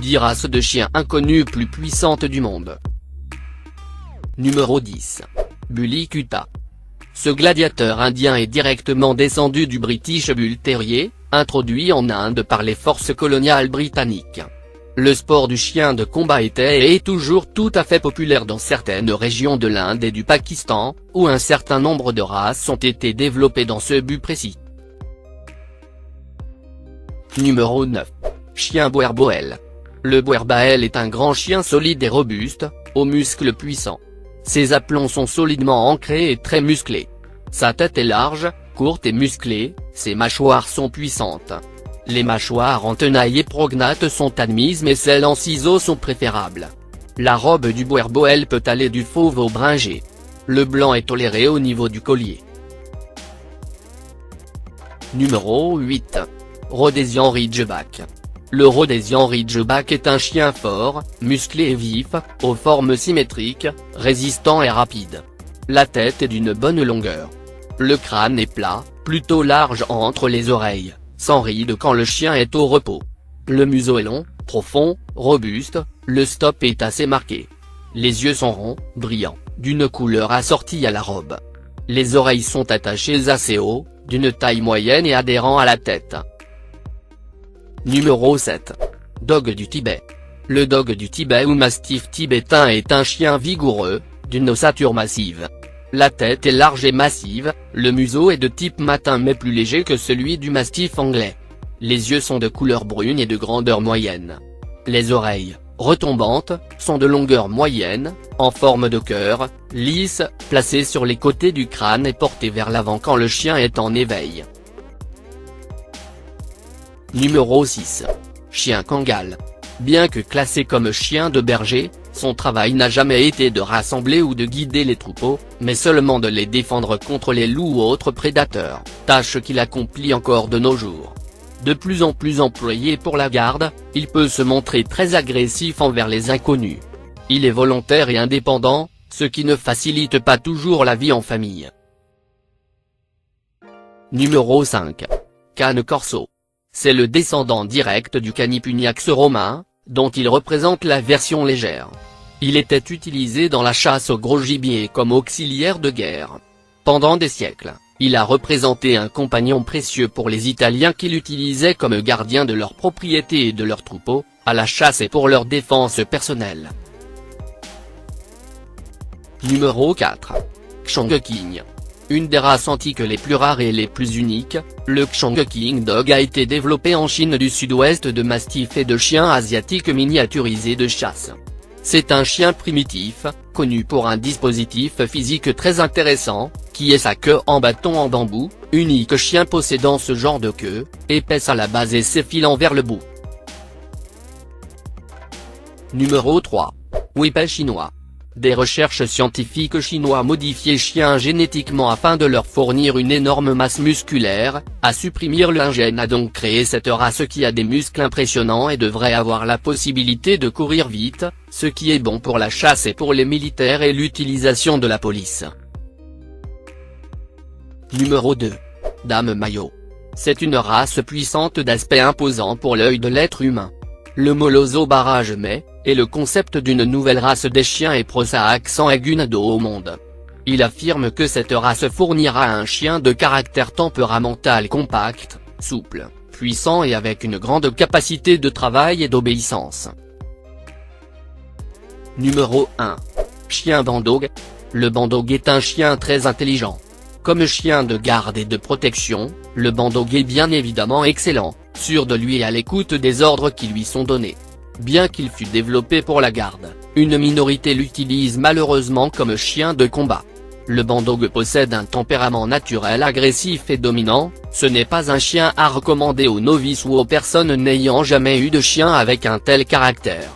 10 races de chiens inconnues plus puissantes du monde. Numéro 10. Bully Kutta. Ce gladiateur indien est directement descendu du British Bull Terrier, introduit en Inde par les forces coloniales britanniques. Le sport du chien de combat était et est toujours tout à fait populaire dans certaines régions de l'Inde et du Pakistan, où un certain nombre de races ont été développées dans ce but précis. Numéro 9. Chien Boerboel. Le Boerboel est un grand chien solide et robuste, aux muscles puissants. Ses aplombs sont solidement ancrés et très musclés. Sa tête est large, courte et musclée, ses mâchoires sont puissantes. Les mâchoires en tenaille et prognates sont admises mais celles en ciseaux sont préférables. La robe du Boerboel peut aller du fauve au bringé. Le blanc est toléré au niveau du collier. Numéro 8. Rhodesian Ridgeback. Le Rhodesian Ridgeback est un chien fort, musclé et vif, aux formes symétriques, résistant et rapide. La tête est d'une bonne longueur. Le crâne est plat, plutôt large entre les oreilles, sans rides quand le chien est au repos. Le museau est long, profond, robuste, le stop est assez marqué. Les yeux sont ronds, brillants, d'une couleur assortie à la robe. Les oreilles sont attachées assez haut, d'une taille moyenne et adhérant à la tête. Numéro 7. Dog du Tibet. Le dog du Tibet ou mastif tibétain est un chien vigoureux, d'une ossature massive. La tête est large et massive, le museau est de type matin mais plus léger que celui du mastif anglais. Les yeux sont de couleur brune et de grandeur moyenne. Les oreilles, retombantes, sont de longueur moyenne, en forme de cœur, lisses, placées sur les côtés du crâne et portées vers l'avant quand le chien est en éveil. Numéro 6. Chien Kangal. Bien que classé comme chien de berger, son travail n'a jamais été de rassembler ou de guider les troupeaux, mais seulement de les défendre contre les loups ou autres prédateurs, tâche qu'il accomplit encore de nos jours. De plus en plus employé pour la garde, il peut se montrer très agressif envers les inconnus. Il est volontaire et indépendant, ce qui ne facilite pas toujours la vie en famille. Numéro 5. Cane Corso. C'est le descendant direct du Canipuniax romain, dont il représente la version légère. Il était utilisé dans la chasse au gros gibier comme auxiliaire de guerre. Pendant des siècles, il a représenté un compagnon précieux pour les Italiens qui l'utilisaient comme gardien de leurs propriétés et de leurs troupeaux, à la chasse et pour leur défense personnelle. Numéro 4. Chongqing. Une des races antiques les plus rares et les plus uniques, le Chongqing Dog a été développé en Chine du sud-ouest de mastifs et de chiens asiatiques miniaturisés de chasse. C'est un chien primitif, connu pour un dispositif physique très intéressant, qui est sa queue en bâton en bambou, unique chien possédant ce genre de queue, épaisse à la base et s'effilant vers le bout. Numéro 3. Whippet chinois. Des recherches scientifiques chinois modifiaient chiens génétiquement afin de leur fournir une énorme masse musculaire, à supprimer le gène a donc créé cette race qui a des muscles impressionnants et devrait avoir la possibilité de courir vite, ce qui est bon pour la chasse et pour les militaires et l'utilisation de la police. Numéro 2. Dame Mayo. C'est une race puissante d'aspect imposant pour l'œil de l'être humain. Le Moloso barrage mais, est le concept d'une nouvelle race des chiens et pros à accent aigu nado au monde. Il affirme que cette race fournira un chien de caractère temperamental compact, souple, puissant et avec une grande capacité de travail et d'obéissance. Numéro 1. Chien Bandog. Le Bandog est un chien très intelligent. Comme chien de garde et de protection, le Bandog est bien évidemment excellent, sûr de lui et à l'écoute des ordres qui lui sont donnés. Bien qu'il fût développé pour la garde, une minorité l'utilise malheureusement comme chien de combat. Le Bandog possède un tempérament naturel agressif et dominant, ce n'est pas un chien à recommander aux novices ou aux personnes n'ayant jamais eu de chien avec un tel caractère.